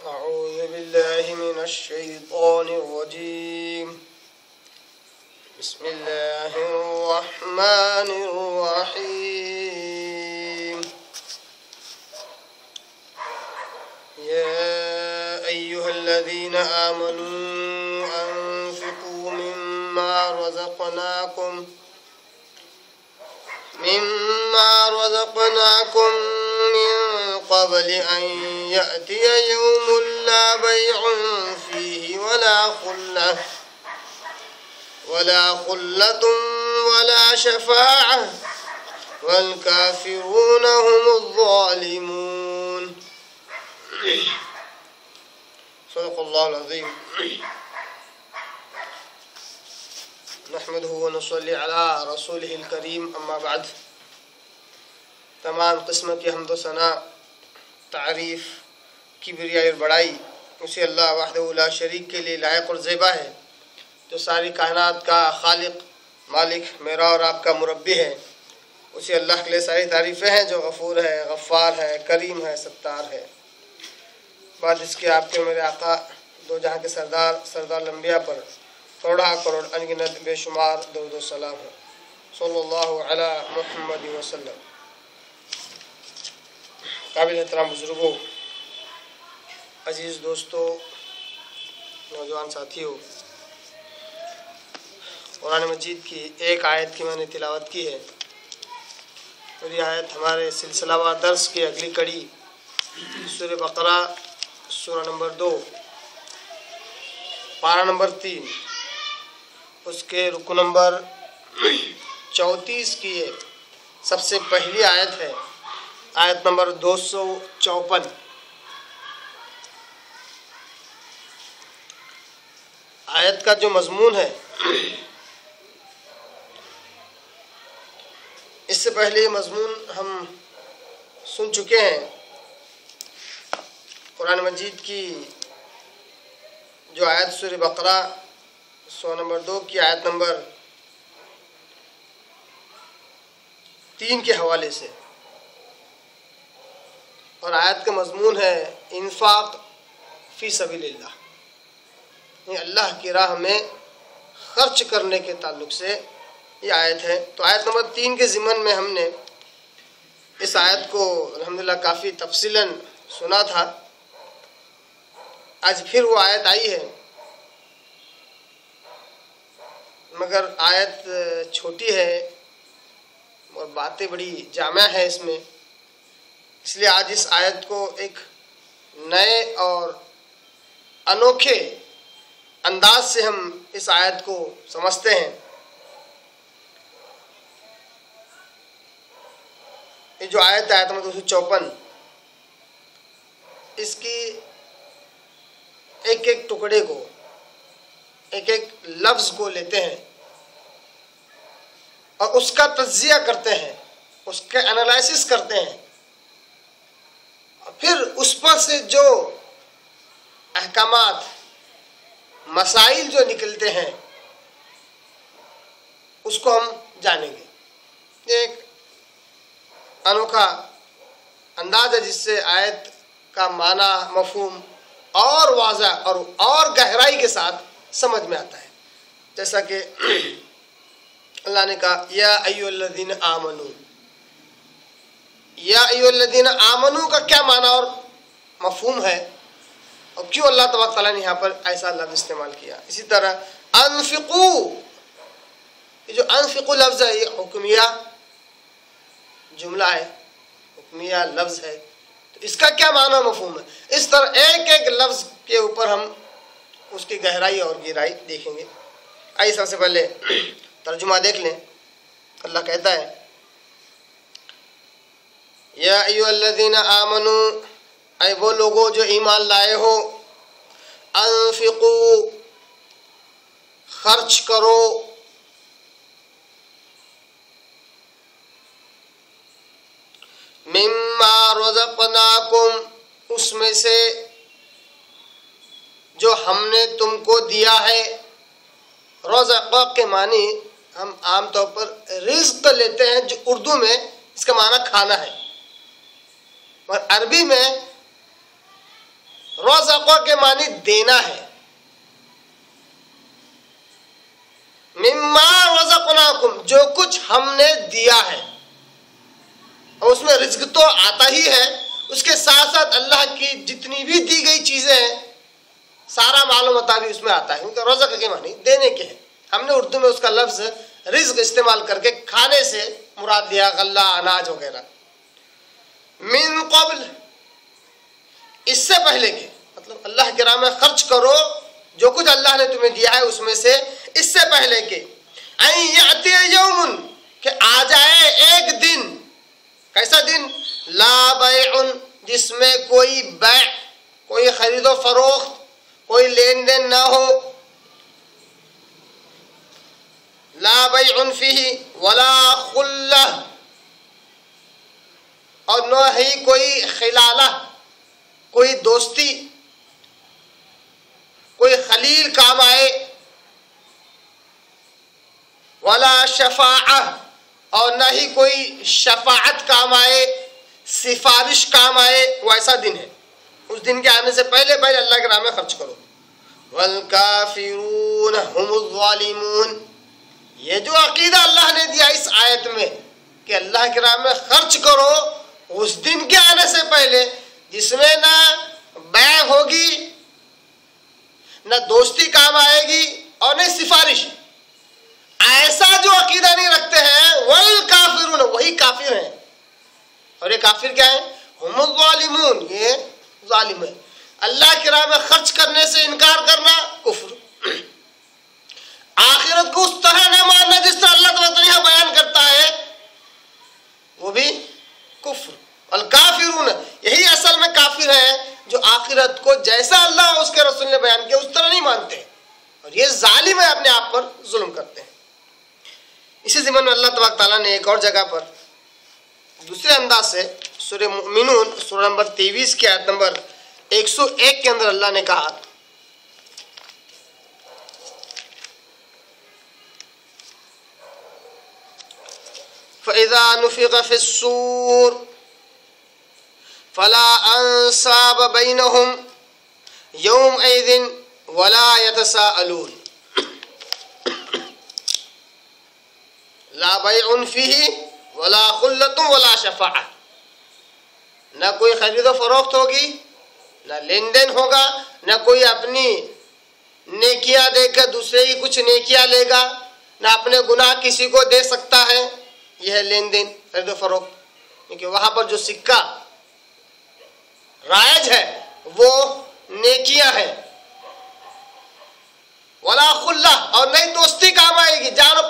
अऊज़ु बिल्लाहि मिनश शैतानिर रजीम। बिस्मिल्लाहिर रहमानिर रहीम। या अय्युहल्लज़ीना आमनू अनफ़िक़ू मिम्मा रज़क़नाकुम मिन क़ब्ल अन यअतिय यौमुन ला बैउन फ़ीहि वला ख़ुल्लतुन वला शफ़ाअह वल काफ़िरून हुमुज़ ज़ालिमून। सदक़ल्लाहुल अज़ीम। नहमदुहु व नसल्ली अला रसूलिहिल करीम, अम्मा बाद। तमाम किस्म की हम्द व सना, तारीफ़, किबरिया और बड़ाई उसी अल्लाह वहदहु ला शरीक के लिए लायक और ज़ेबा है, जो सारी कायनात का खालिक, मालिक, मेरा और आपका मुरब्बी है। उसी अल्लाह के लिए सारी तारीफ़ें हैं, जो गफ़ूर है, गफ़्फ़ार है, करीम है, सत्तार है। बाद इसके आपके मेरे आका दो जहाँ के सरदार लंबिया पर करोड़ा करोड़ अनगिनत बेशुमार दरूद व सलाम है। सल्लल्लाहु अला मुहम्मद वसल्लम। काबिल एहतराम बुज़ुर्गों, अज़ीज़ दोस्तों, नौजवान साथियों, कुरान मजीद की एक आयत की मैंने तिलावत की है और ये आयत हमारे सिलसिलावार दर्स की अगली कड़ी सूरह बकरा, सूरा नंबर 2, पारा नंबर 3, उसके रुकू नंबर 34 की ये सबसे पहली आयत है, आयत नंबर 254। आयत का जो मजमून है, इससे पहले मजमून हम सुन चुके हैं। कुरान मजीद की जो आयत सूरह बकरा सूरा नंबर 2 की आयत नंबर 3 के हवाले से, और आयत का मजमून है इन्फाक फ़ी सबीलिल्लाह, अल्लाह की राह में खर्च करने के ताल्लुक़ से ये आयत है। तो आयत नंबर 3 के ज़िमन में हमने इस आयत को अल्हम्दुलिल्लाह काफ़ी तफसीलन सुना था। आज फिर वो आयत आई है, मगर आयत छोटी है और बातें बड़ी जामा है इसमें, इसलिए आज इस आयत को एक नए और अनोखे अंदाज से हम इस आयत को समझते हैं। ये जो आयत है, आयत नंबर 254, इसकी एक एक टुकड़े को, एक एक लफ्ज़ को लेते हैं और उसका तज्जिया करते हैं, उसका एनालिसिस करते हैं, और फिर उस पर से जो अहकामात, मसाइल जो निकलते हैं, उसको हम जानेंगे। एक अनोखा अंदाज है जिससे आयत का माना, मफहूम और वाज़ह और गहराई के साथ समझ में आता है। जैसा कि अल्लाह ने कहा, या अय्युहल्लज़ीना आमनू। या अय्युहल्लज़ीना आमनू का क्या माना और मफहूम है, और क्यों अल्लाह तबारक तआला ने यहाँ पर ऐसा लफ्ज़ इस्तेमाल किया। इसी तरह अनफ़िक़ू, ये जो अनफ़िक़ू लफ्ज़ है, ये हुक्मिया जुमला है, हुक्मिया लफ्ज़ है, तो इसका क्या माना मफहूम है। इस तरह एक एक लफ्ज़ के ऊपर हम उसकी गहराई और गहराई देखेंगे। आइए सबसे पहले तर्जुमा देख लें। अल्लाह कहता है, या अय्युहल्लज़ीना आमनू, ऐ वो लोगों जो ईमान लाए हो, अनफ़िक़ू, खर्च करो, मिम्मा रज़क़नाकुम, उसमें से जो हमने तुमको दिया है। रज़क़ के मानी हम आम तौर पर रिज़्क़ लेते हैं, जो उर्दू में इसका माना खाना है। और अरबी में रज़क़ के मानी देना है। मिम्मा रज़क़नाकुम, जो कुछ हमने दिया है, और उसमें रिज़्क़ तो आता ही है, उसके साथ साथ अल्लाह की जितनी भी दी गई चीज़ें हैं सारा मालूम मता भी उसमें आता है, क्योंकि रज़क़ के मानी देने के हैं। हमने उर्दू में उसका लफ्ज़ रिज़्क़ इस्तेमाल करके खाने से मुराद लिया गल्ला, अनाज वगैरह। मिन क़ब्ल, इससे पहले के, मतलब अल्लाह के राह में खर्च करो जो कुछ अल्लाह ने तुम्हें दिया है उसमें से, इससे पहले के अन याति यौमुन, कि आ जाए एक दिन। कैसा दिन? ला बैउन, जिसमें कोई बै, कोई खरीदो फरोख्त, कोई लेन देन ना हो। ला बैउन फीही वला खुल्ला, और न ही कोई खिलाला, कोई दोस्ती, कोई खलील काम आए। वला शफाअ, और न ही कोई शफाअत काम आए, सिफारिश काम आए। वो ऐसा दिन है, उस दिन के आने से पहले पहले अल्लाह के राह में खर्च करो। वल काफिरून हुमुज़ ज़ालिमून, ये जो अकीदा अल्लाह ने दिया इस आयत में कि अल्लाह के राह में खर्च करो उस दिन के आने से पहले, जिसमें ना बै होगी, न दोस्ती काम आएगी और न सिफारिश, ऐसा जो अकीदा नहीं रखते हैं वल काफिरून, वही काफिर हैं। और ये काफिर क्या है? हुमुज़ ज़ालिमून, ये जालिम है। अल्लाह की राह में खर्च करने से इनकार करना कुफ्र, आखिरत को उस तरह न मानना जिस तरह अल्लाह तआला यहाँ बयान करता है, वो भी कुफ्र। और काफिरून, यही असल में काफिर है जो आखिरत को जैसा अल्लाह उसके रसूल ने बयान किया उस तरह नहीं मानते, और ये जालिम है, अपने आप पर जुल्म करते हैं। इसी ज़िम्मन में अल्लाह तबारक तआला ने एक और जगह पर दूसरे अंदाज से सूरह मुमिनून सूरह नंबर 23 की आयत नंबर 101 के अंदर अल्लाह ने कहा, फ़इज़ा नुफ़िख़ फ़िस्सूर फ़ला अंसाब बैनहुम यौमइज़िन वला यतसाअलून ला बैउन फ़ीही वला खुल्लतुन वला शफ़ाअह, न कोई खरीदो फरोख्त होगी, न लेन देन होगा, न कोई अपनी नेकियां देकर दूसरे की कुछ नेकियां लेगा, न अपने गुनाह किसी को दे सकता है। यह है लेन देन, खरीदो फरोख्त, क्योंकि वहां पर जो सिक्का राइज है वो नेकियां है। वला खुल्ला, और नई दोस्ती काम आएगी, जान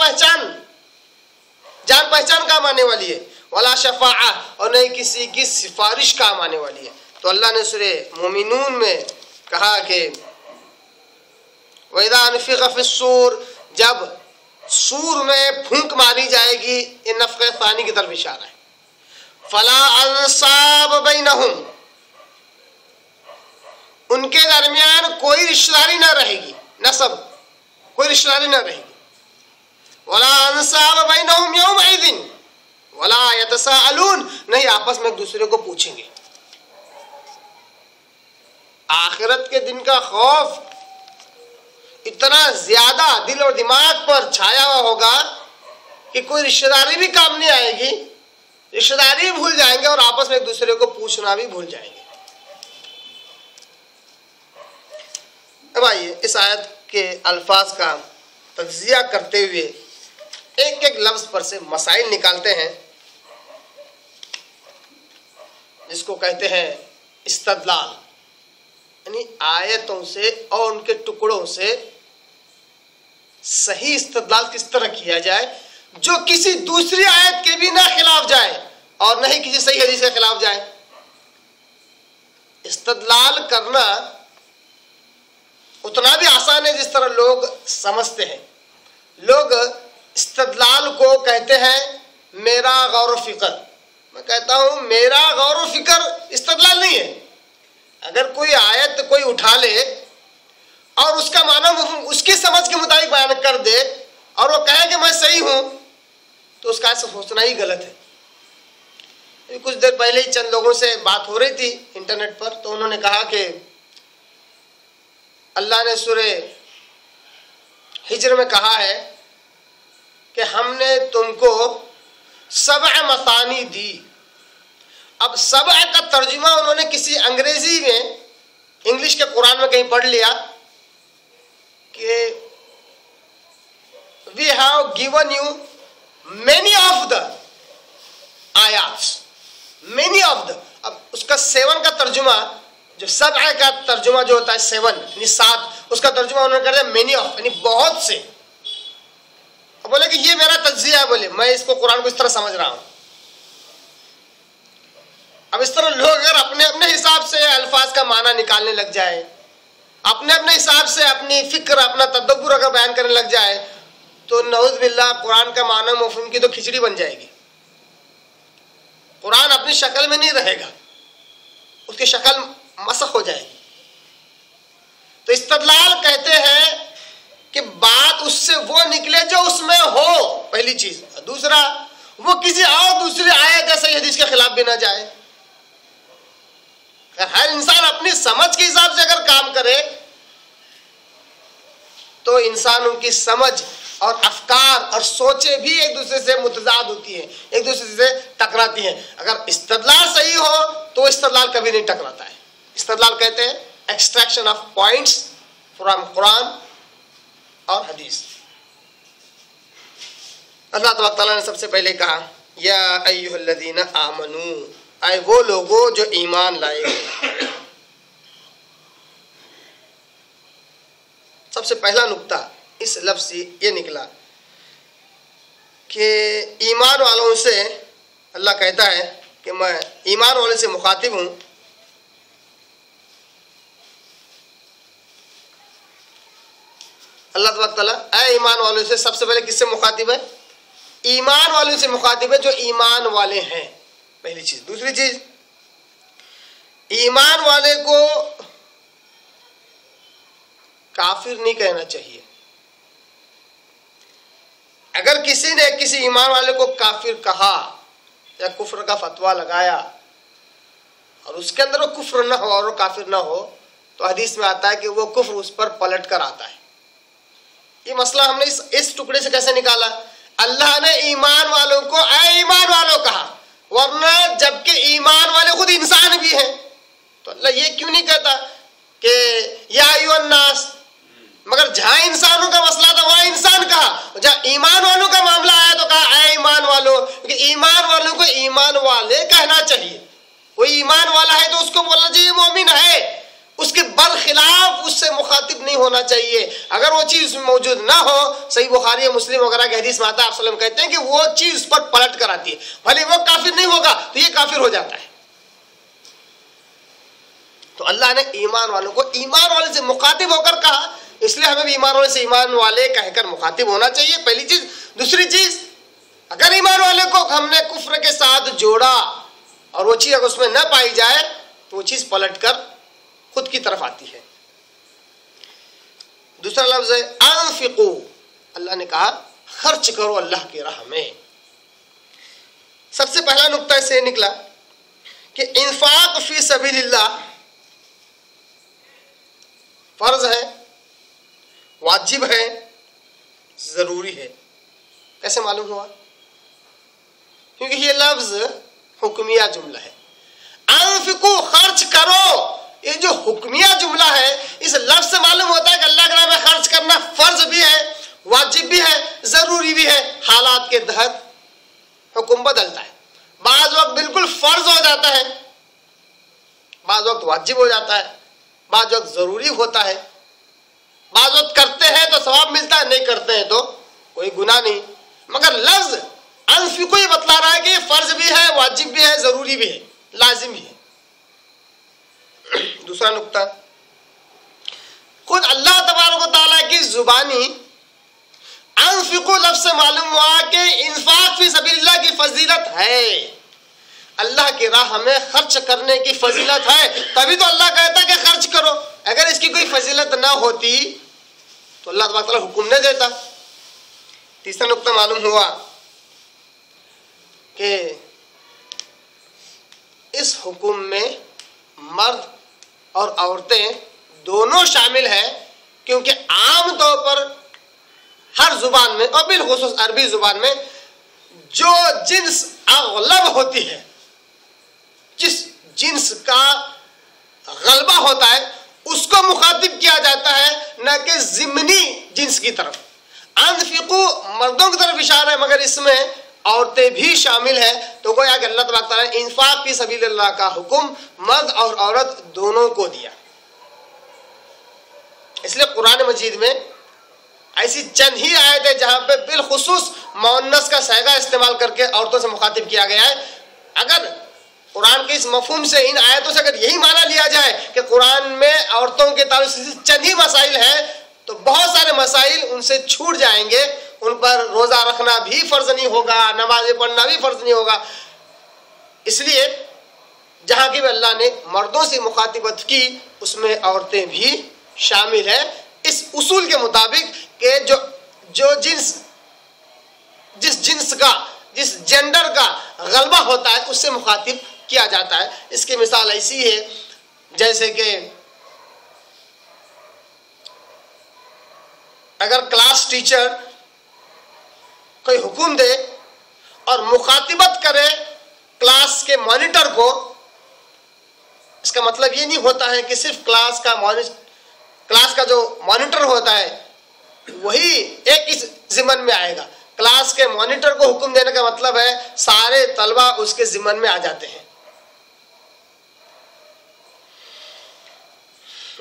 पहचान काम आने वाली है। वला शफाआ, और नहीं किसी की सिफारिश काम आने वाली है। तो अल्लाह ने सूरह मुमिनून में कहा कि वइज़ा नुफ़िख़ फ़िस्सूर, जब सूर में फूंक मारी जाएगी, ये नफ़्ख़े सानी की तरफ इशारा है। फ़ला अंसाब बैनहुम, उनके दरमियान कोई रिश्तेदारी न रहेगी, नसब कोई रिश्तेदारी न रहेगी। वला अंसाब बैनहुम यौमइज़िन वला यतसाअलून, नहीं आपस में एक दूसरे को पूछेंगे। आखिरत के दिन का खौफ इतना ज्यादा दिल और दिमाग पर छाया हुआ होगा कि कोई रिश्तेदारी भी काम नहीं आएगी, रिश्तेदारी भूल जाएंगे और आपस में एक दूसरे को पूछना भी भूल जाएंगे। अब आइए इस आयत के अल्फाज का तज्जिया करते हुए एक एक लफ्ज पर से मसाइल निकालते हैं, जिसको कहते हैं इस्तदलाल, यानी आयतों से और उनके टुकड़ों से सही इस्तदलाल किस तरह किया जाए जो किसी दूसरी आयत के भी ना खिलाफ जाए और न ही किसी सही हदीस के खिलाफ जाए। इस्तदलाल करना उतना भी आसान है जिस तरह लोग समझते हैं। लोग इस्तदलाल को कहते हैं मेरा गौर फिक्र। मैं कहता हूं मेरा गौर फिक्र इस्तदलाल नहीं है। अगर कोई आयत कोई उठा ले और उसका माना उसकी समझ के मुताबिक बयान कर दे और वो कहे कि मैं सही हूं, तो उसका ऐसा सोचना ही गलत है। कुछ देर पहले ही चंद लोगों से बात हो रही थी इंटरनेट पर, तो उन्होंने कहा कि अल्लाह ने सूरे हिज्र में कहा है कि हमने तुमको सबअ मसानी दी। अब सबअ का तर्जुमा उन्होंने किसी अंग्रेजी में, इंग्लिश के कुरान में कहीं पढ़ लिया कि we have given you many of the आयात, मेनी ऑफ द। अब उसका 7 का तर्जुमा, जो सबअ का तर्जुमा जो होता है 7 यानी 7, उसका तर्जुमा उन्होंने कर दिया मेनी ऑफ यानी बहुत से। अब बोले कि ये मेरा तज्जिया है, बोले मैं इसको कुरान को इस तरह समझ रहा हूं। अब इस तरह लोग अगर अपने अपने हिसाब से अल्फाज का माना निकालने लग जाए, अपने अपने हिसाब से अपनी फिक्र, अपना तदब्बुर अगर बयान करने लग जाए, तो नऊज़ बिल्लाह कुरान का माना मफ़हूम की तो खिचड़ी बन जाएगी। कुरान अपनी शक्ल में नहीं रहेगा, उसकी शक्ल मसख हो जाएगी। तो इस्तदलाल कहते हैं कि बात उससे वो निकले जो उसमें हो, पहली चीज। दूसरा, वो किसी और दूसरी आयत जैसे हदीस के खिलाफ भी ना जाए। हर इंसान अपनी समझ के हिसाब से अगर काम करे तो इंसानों की समझ और अफकार और सोचे भी एक दूसरे से मुतजाद होती हैं, एक दूसरे से टकराती हैं। अगर इस्तदलाल सही हो तो इस्तदलाल कभी नहीं टकराता है। इस्तदलाल कहते हैं extraction of points from Quran और हदीस। अल्लाह तआला ने सबसे पहले कहा या अय्युहल्लज़ीना आमनू, आए वो लोगों जो ईमान लाए। सबसे पहला नुक्ता इस लफ्ज़ से ये निकला कि ईमान वालों से अल्लाह कहता है कि मैं ईमान वाले से मुखातिब हूँ। अल्लाह ताला ऐ ईमान वालों से सबसे पहले किससे मुखातिब है? ईमान वालों से मुखातिब है जो ईमान वाले हैं, पहली चीज। दूसरी चीज, ईमान वाले को काफिर नहीं कहना चाहिए। अगर किसी ने किसी ईमान वाले को काफिर कहा या कुफ्र का फतवा लगाया और उसके अंदर वो कुफ्र ना हो और वो काफिर ना हो, तो हदीस में आता है कि वो कुफ्र उस पर पलट कर आता है। ये मसला हमने इस टुकड़े से कैसे निकाला? अल्लाह ने ईमान वालों को ऐ ईमान वालों कहा, वरना जबकि ईमान वाले खुद इंसान भी हैं, तो अल्लाह ये क्यों नहीं कहता कि या अय्युहन्नास? मगर जहां इंसानों का मसला था वहां इंसान कहा, जहां ईमान वालों का मामला आया तो कहा ऐ ईमान वालों, क्योंकि ईमान वालों को ईमान वाले कहना चाहिए। कोई ईमान वाला है तो उसको बोलना चाहिए मोमिन है, उसके बरखिलाफ उससे मुखातिब नहीं होना चाहिए। अगर वो चीज मौजूद ना हो, सही बुखारी मुस्लिम वगैरह के हदीस में आता है, आप सल्लम कहते हैं कि वो चीज उस पर पलट कर आती है, भले वो काफिर नहीं होगा तो ये काफिर हो जाता है। तो अल्लाह ने ईमान वालों को ईमान वाले से मुखातिब होकर कहा, इसलिए हमें भी ईमान वाले से ईमान वाले कहकर मुखातिब होना चाहिए, पहली चीज। दूसरी चीज, अगर ईमान वाले को हमने कुफ्र के साथ जोड़ा और वो चीज अगर उसमें न पाई जाए तो वो चीज पलट कर खुद की तरफ आती है। दूसरा लफ्ज है अनफिकू, अल्लाह ने कहा खर्च करो अल्लाह की राह में। सबसे पहला नुक्ता इससे निकला कि इंफाक फी सबीलिल्लाह फर्ज है, वाजिब है, जरूरी है। कैसे मालूम हुआ? क्योंकि ये लफ्ज हुक्मिया जुमला है। अनफिकू खर्च करो, ये जो हुक्मिया जुमला है, इस लफ्ज से मालूम होता है कि अल्लाह के नाम में खर्च करना फर्ज भी है, वाजिब भी है, जरूरी भी है। हालात के तहत हुक्म बदलता है, बाज वक्त बिल्कुल फर्ज हो जाता है, बाज वक्त वाजिब हो जाता है, बाज वक्त जरूरी होता है, बाज वक्त करते हैं तो सवाब मिलता है, नहीं करते हैं तो कोई गुनाह नहीं। मगर लफ्ज अनफिकू ये बतला रहा है कि फर्ज भी है, वाजिब भी है, जरूरी भी है, लाजिम भी है। दूसरा नुक्ता, खुद अल्लाह तबारक व तआला की जुबानी अनफिकू लफ्ज से मालूम हुआ कि इंफाक फी सबीलिल्लाह की फजीलत है, अल्लाह की राह में खर्च करने की फजीलत है, तभी तो अल्लाह कहता कि खर्च करो। अगर इसकी कोई फजीलत ना होती तो अल्लाह तबारक व तआला हुक्म नहीं देता। तीसरा नुक्ता मालूम हुआ कि इस हुक्म में मर्द और औरतें दोनों शामिल हैं, क्योंकि आम तौर पर हर जुबान में और बिलखुसूस अरबी जुबान में जो जिन्स अगलब होती है, जिस जिन्स का गलबा होता है, उसको मुखातिब किया जाता है, न कि जिम्नी जिन्स की तरफ। अनफिकू मर्दों की तरफ इशारा है, मगर इसमें औरतें भी शामिल हैं। तो गोया कि अल्लाह तबारक तआला ने इंफाक फी सबीलिल्लाह का हुक्म मर्द और औरत दोनों को दिया। इसलिए कुरान मजीद में ऐसी चंद ही आयतें जहां पे बिलखुसूस मुअन्नस का सैगा इस्तेमाल करके औरतों से मुखातिब किया गया है। अगर कुरान के इस मफहूम से, इन आयतों से अगर यही माना लिया जाए कि कुरान में औरतों के ताल्लुक से चंद ही मसाइल हैं, तो बहुत सारे मसाइल उनसे छूट जाएंगे। उन पर रोज़ा रखना भी फ़र्ज नहीं होगा, नमाज़ें पढ़ना भी फ़र्ज नहीं होगा। इसलिए जहाँ की भी अल्लाह ने मर्दों से मुखातिबत की, उसमें औरतें भी शामिल हैं, इस उसूल के मुताबिक कि जो जिस जिन्स का, जिस जेंडर का गलबा होता है, उससे मुखातिब किया जाता है। इसकी मिसाल ऐसी है जैसे कि अगर क्लास टीचर कोई हुक्म दे और मुखातिबत करे क्लास के मॉनिटर को, इसका मतलब ये नहीं होता है कि सिर्फ क्लास का जो मॉनिटर होता है वही एक इस जिम्मन में आएगा। क्लास के मॉनिटर को हुक्म देने का मतलब है सारे तलबा उसके जिम्मन में आ जाते हैं।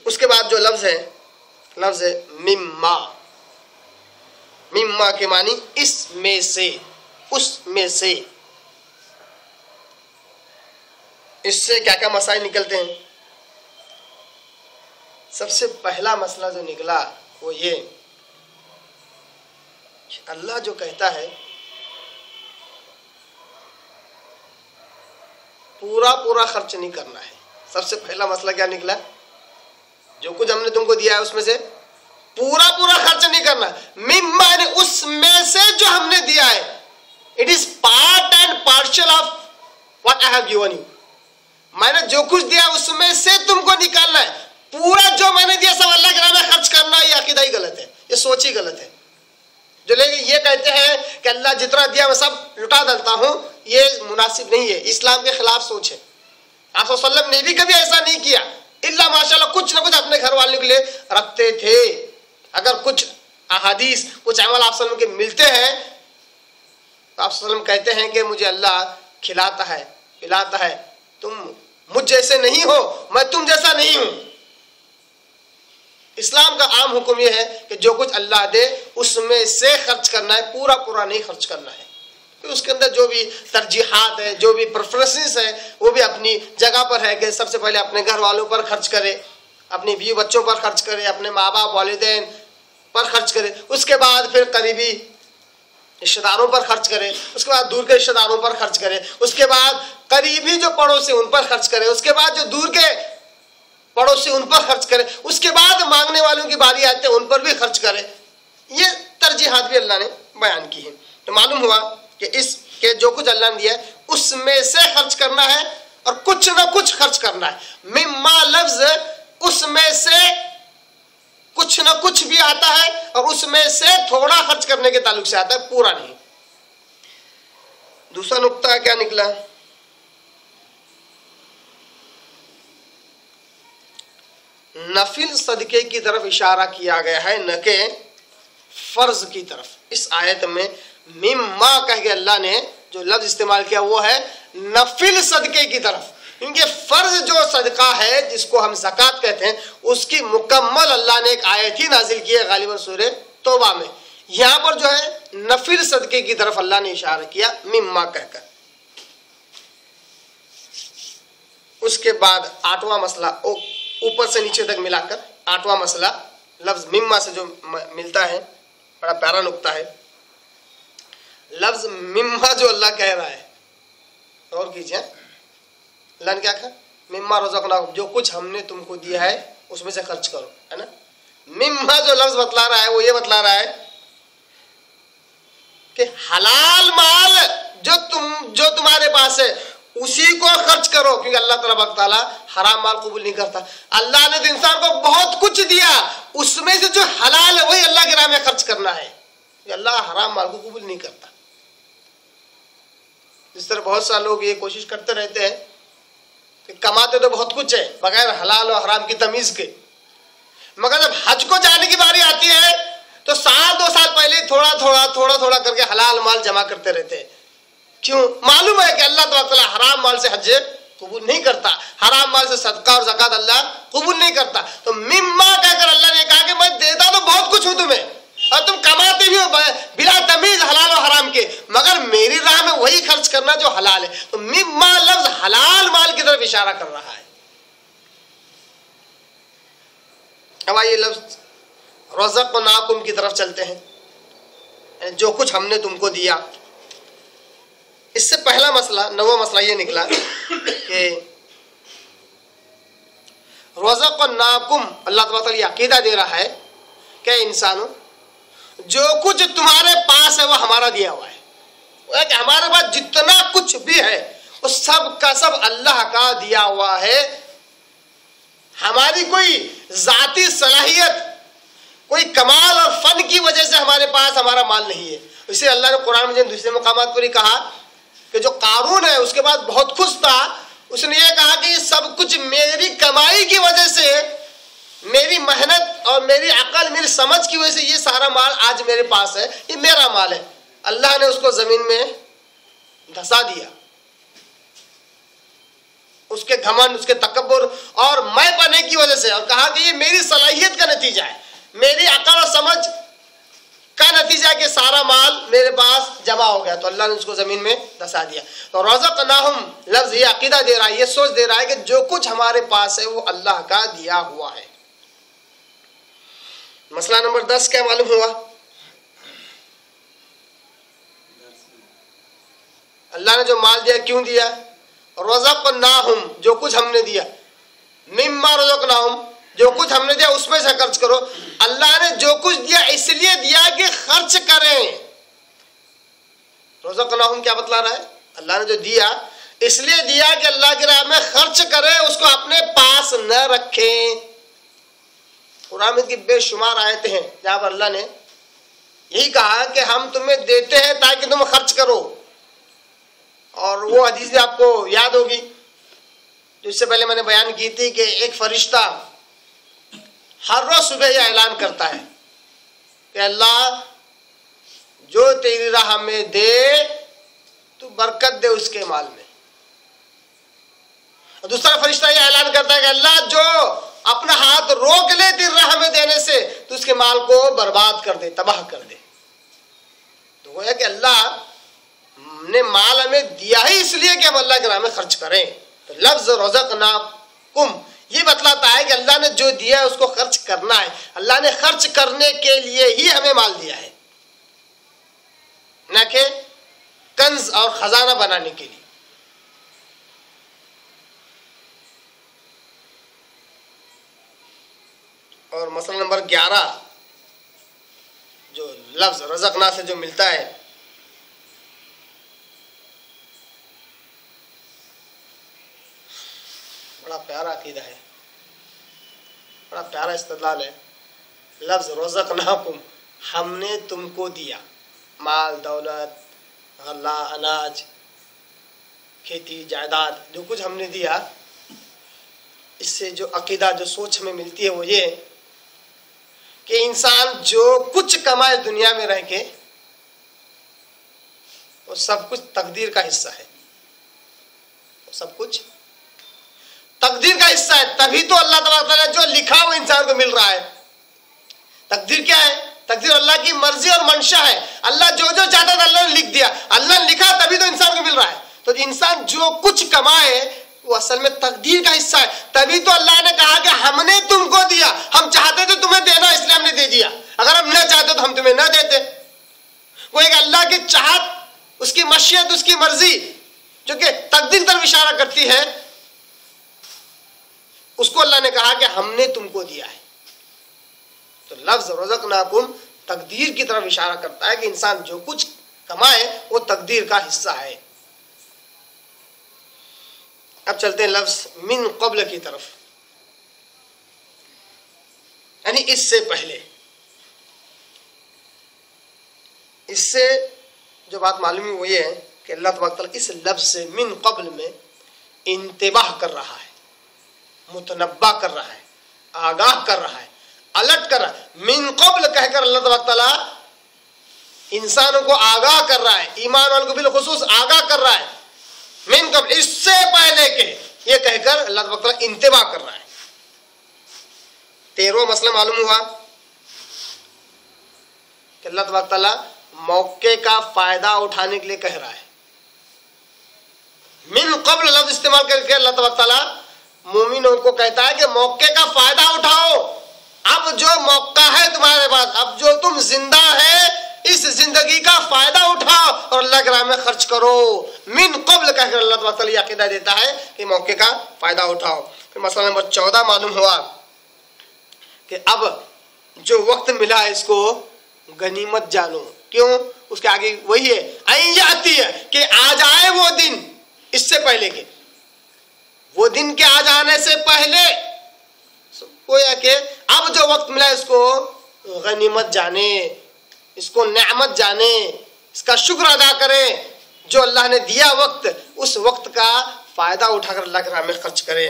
उसके बाद जो लफ्ज है मिम्मा। मिम्मा के मानी इसमें से, उसमें से। इससे क्या क्या मसाइल निकलते हैं? सबसे पहला मसला जो निकला वो ये, अल्लाह जो कहता है पूरा खर्च नहीं करना है। सबसे पहला मसला क्या निकला? जो कुछ हमने तुमको दिया है उसमें से पूरा खर्च नहीं करना। मिम्मा ने उसमें से जो हमने दिया है, it is part and partial of what I have given you. मैंने जो कुछ दिया उसमें से तुमको निकालना है। पूरा जो मैंने दिया सब अल्लाह के नाम में खर्च करना, ये अकीदा ही गलत है, ये सोच ही गलत है। जो लोग ये कहते हैं कि अल्लाह जितना दिया मैं सब लुटा डालता हूं, ये मुनासिब नहीं है, इस्लाम के खिलाफ सोच है। आप सल्लल्लाहु अलैहि वसल्लम ने भी कभी ऐसा नहीं किया, इल्ला माशाअल्लाह कुछ ना कुछ अपने घर वालों के लिए रखते थे। अगर कुछ अहादीस, कुछ अमल आप सल्लल्लाहु अलैहि वसल्लम के मिलते हैं तो आप सल्लल्लाहु अलैहि वसल्लम कहते हैं कि मुझे अल्लाह खिलाता है, पिलाता है, तुम मुझ जैसे नहीं हो, मैं तुम जैसा नहीं हूं। इस्लाम का आम हुक्म यह है कि जो कुछ अल्लाह दे उसमें से खर्च करना है, पूरा नहीं खर्च करना है। तो उसके अंदर जो भी तरजीहात है, जो भी प्रेफरेंसेस है, वो भी अपनी जगह पर है कि सबसे पहले अपने घर वालों पर खर्च करे, अपनी बीवी बच्चों पर खर्च करे, अपने माँ बाप वालिदैन पर खर्च करे, उसके बाद फिर करीबी रिश्तेदारों पर खर्च करे, उसके बाद दूर के रिश्तेदारों पर खर्च करे, उसके बाद करीबी जो पड़ोसी उन पर खर्च करे, उसके बाद जो दूर के पड़ोसी उन पर खर्च करे, उसके बाद मांगने वालों की बारी आते हैं उन पर भी खर्च करे। ये तरजीहात भी अल्लाह ने बयान की है। तो मालूम हुआ कि जो कुछ अल्लाह ने दिया है उसमें से खर्च करना है और कुछ ना कुछ खर्च करना है। मिम्मा लफ्ज उसमें से कुछ ना कुछ भी आता है और उसमें से थोड़ा खर्च करने के ताल्लुक से आता है, पूरा नहीं। दूसरा नुक्ता क्या निकला? नफिल सदके की तरफ इशारा किया गया है, न कि फर्ज की तरफ। इस आयत में मिम्मा कह के अल्लाह ने जो लफ्ज इस्तेमाल किया वो है नफिल सदके की तरफ, क्योंकि फर्ज जो सदका है जिसको हम ज़कात कहते हैं उसकी मुकम्मल अल्लाह ने एक आयत ही नाजिल की है गालिबन सूरह तौबा में। यहाँ पर जो है नफिल सदके की तरफ अल्लाह ने इशारा किया मिम्मा कहकर। उसके बाद आठवां मसला, ऊपर से नीचे तक मिलाकर आठवां मसला लफ्ज मिम्मा से जो मिलता है, बड़ा प्यारा नुक्ता है। लफ्ज मिम्मा जो अल्लाह कह रहा है, और कीजिए, अल्लाह ने क्या कहा? मिम्मा रज़क़नाकुम, जो कुछ हमने तुमको दिया है उसमें से खर्च करो, है ना। मिम्मा जो लफ्ज बतला रहा है वो ये बतला रहा है कि हलाल माल जो तुम्हारे पास है उसी को खर्च करो, क्योंकि अल्लाह तबारक ताला हराम माल कबूल नहीं करता। अल्लाह ने तो इंसान को बहुत कुछ दिया, उसमें से जो हलाल है वही अल्लाह के राह में खर्च करना है। अल्लाह हराम माल को कबूल नहीं करता। जिस तरह बहुत सारे लोग ये कोशिश करते रहते हैं कि कमाते तो बहुत कुछ है बगैर हलाल और हराम की तमीज के, मगर जब हज को जाने की बारी आती है तो साल 2 साल पहले थोड़ा थोड़ा करके हलाल माल जमा करते रहते हैं। क्यों? मालूम है कि अल्लाह ताला हराम माल से हज कबूल नहीं करता, हराम माल से सदका और ज़कात अल्लाह कबूल नहीं करता। तो मिम्मा कहकर अल्लाह ने कहा कि मैं देता तो बहुत कुछ हूं तुम्हें, और तुम कमाते भी हो बिला तमीज हलाल और हराम के, मगर मेरी राह में वही खर्च करना जो हलाल है। तो मिम्मा लफ्ज हलाल माल की तरफ इशारा कर रहा है। अब आइए लफ्ज रज़क़नाकुम की तरफ चलते हैं, जो कुछ हमने तुमको दिया। इससे पहला मसला, नवा मसला ये निकला कि रज़क़नाकुम, अल्लाह ताला ये अकीदा दे रहा है कि इंसानों जो कुछ तुम्हारे पास है वो हमारा दिया हुआ है। वो है कि हमारे पास जितना कुछ भी है वो सब का सब अल्लाह का दिया हुआ है। हमारी कोई जाती सलाहियत, कोई कमाल और फन की वजह से हमारे पास हमारा माल नहीं है। इसे अल्लाह ने कुरान में दूसरे मकामात पर ही कहा कि जो कारून है उसके बाद बहुत खुश था, उसने ये कहा कि ये सब कुछ मेरी कमाई की वजह से, मेरी मेहनत और मेरी अकल, मेरी समझ की वजह से ये सारा माल आज मेरे पास है, ये मेरा माल है। अल्लाह ने उसको जमीन में धसा दिया। उसके घमंड, उसके तकब्बुर और मैं पने की वजह से, और कहा कि ये मेरी सलाहियत का नतीजा है, मेरी अकल और समझ का नतीजा कि सारा माल मेरे पास जमा हो गया। तो अल्लाह ने उसको जमीन में धसा दिया। तो रज़क़नाहुम लफ्ज ये अकीदा दे रहा है, ये सोच दे रहा है कि जो कुछ हमारे पास है वो अल्लाह का दिया हुआ है। मसला नंबर 10 क्या मालूम हुआ? अल्लाह ने जो माल दिया क्यों दिया? रज़क़नाहुम, जो कुछ हमने दिया, मिम्मा रज़क़नाहुम, जो कुछ हमने दिया उसमें से खर्च करो। अल्लाह ने जो कुछ दिया इसलिए दिया कि खर्च करें। रज़क़नाहुम क्या बतला रहा है? अल्लाह ने जो दिया इसलिए दिया कि अल्लाह की राह में खर्च करें, उसको अपने पास न रखें। कुरान में की बेशुमार आयतें हैं जहां पर अल्लाह ने यही कहा कि हम तुम्हें देते हैं ताकि तुम खर्च करो। और वो हदीस भी आपको याद होगी जो इससे पहले मैंने बयान की थी कि एक फरिश्ता हर रोज सुबह यह ऐलान करता है कि अल्लाह जो तेरी राह में दे तू बरकत दे उसके माल में। और दूसरा फरिश्ता यह ऐलान करता है कि अल्लाह जो अपना हाथ रोक ले तेरी राह में देने से तो उसके माल को बर्बाद कर दे, तबाह कर दे। तो वो है कि अल्लाह ने माल हमें दिया ही इसलिए कि हम अल्लाह के राह में खर्च करें। तो लफ्ज रज़क़नाकुम ये बतलाता है कि अल्लाह ने जो दिया है उसको खर्च करना है। अल्लाह ने खर्च करने के लिए ही हमें माल दिया है, न कि कंज और खजाना बनाने के लिए। और मसला नंबर 11 जो लफ्ज रज़क़ना से जो मिलता है, बड़ा प्यारा अकीदा है, बड़ा प्यारा इस्तेदलाल है। लफ्ज रज़क़नाकुम, हमने तुमको दिया, माल दौलत, गल्ला, अनाज, खेती, जायदाद, जो कुछ हमने दिया। इससे जो अकीदा, जो सोच में मिलती है वो ये कि इंसान जो कुछ कमाए दुनिया में रह के वो सब कुछ तकदीर का हिस्सा है, वो सब कुछ तकदीर का हिस्सा है। तभी तो अल्लाह तबारक ने जो लिखा वो इंसान को मिल रहा है। तकदीर क्या है? तकदीर अल्लाह की मर्जी और मंशा है। अल्लाह जो जो चाहता था अल्लाह ने लिख दिया, अल्लाह ने लिखा तभी तो इंसान को मिल रहा है। तो इंसान जो कुछ कमाए वो असल में तकदीर का हिस्सा है। तभी तो अल्लाह ने कहा कि हमने तुमको दिया, हम चाहते थे तुम्हें देना इसलिए हमने दे दिया, अगर हम न चाहते तो हम तुम्हें न देते। वो एक अल्लाह की चाहत, उसकी मशीयत, उसकी मर्जी जो कि तकदीर तरफ इशारा करती है, उसको अल्लाह ने कहा कि हमने तुमको दिया है। तो लफ्ज रज़क़नाकुम तकदीर की तरफ इशारा करता है कि इंसान जो कुछ कमाए वो तकदीर का हिस्सा है। अब चलते हैं लफ्ज मिन क़ब्ल की तरफ, यानी इससे पहले। इससे जो बात मालूम हुई वो ये है कि अल्लाह तबारक तआला इस लफ्ज से मिन क़ब्ल में इंतिबाह कर रहा है, मुतनब्बा कर रहा है, आगाह कर रहा है, अलर्ट कर रहा है। मिन क़ब्ल कहकर अल्लाह तबारक तआला इंसानों को आगाह कर रहा है, ईमान वालों को बिलखुसूस आगाह कर रहा है। मिन क़ब्ल, इससे पहले के, ये कहकर अल्लाह तबारक तआला इंतिबाह कर रहा है। 13वां मसला मालूम हुआ कि अल्लाह तबारक तआला मौके का फायदा उठाने के लिए कह रहा है। मिन क़ब्ल लफ्ज़ इस्तेमाल करके अल्लाह तबारक तआला मोमिनों को कहता है कि मौके का फायदा उठाओ। अब जो मौका है तुम्हारे पास, अब जो तुम जिंदा है, इस जिंदगी का फायदा उठाओ और अल्लाह के राह में खर्च करो। मिन क़ब्ल कहकर अल्लाह तबारक तआला यह अक़ीदा देता है कि मौके का फायदा उठाओ। फिर मसला नंबर 14 मालूम हुआ कि अब जो वक्त मिला है इसको गनीमत जानो। क्यों? उसके आगे वही है, आई आती है कि आ जाए वो दिन, इससे पहले के वो दिन के आ जाने से पहले गोया कि अब जो वक्त मिला है इसको गनीमत जाने, इसको नेमत जाने, इसका शुक्र अदा करें। जो अल्लाह ने दिया वक्त, उस वक्त का फायदा उठाकर अल्लाह के राह में खर्च करें।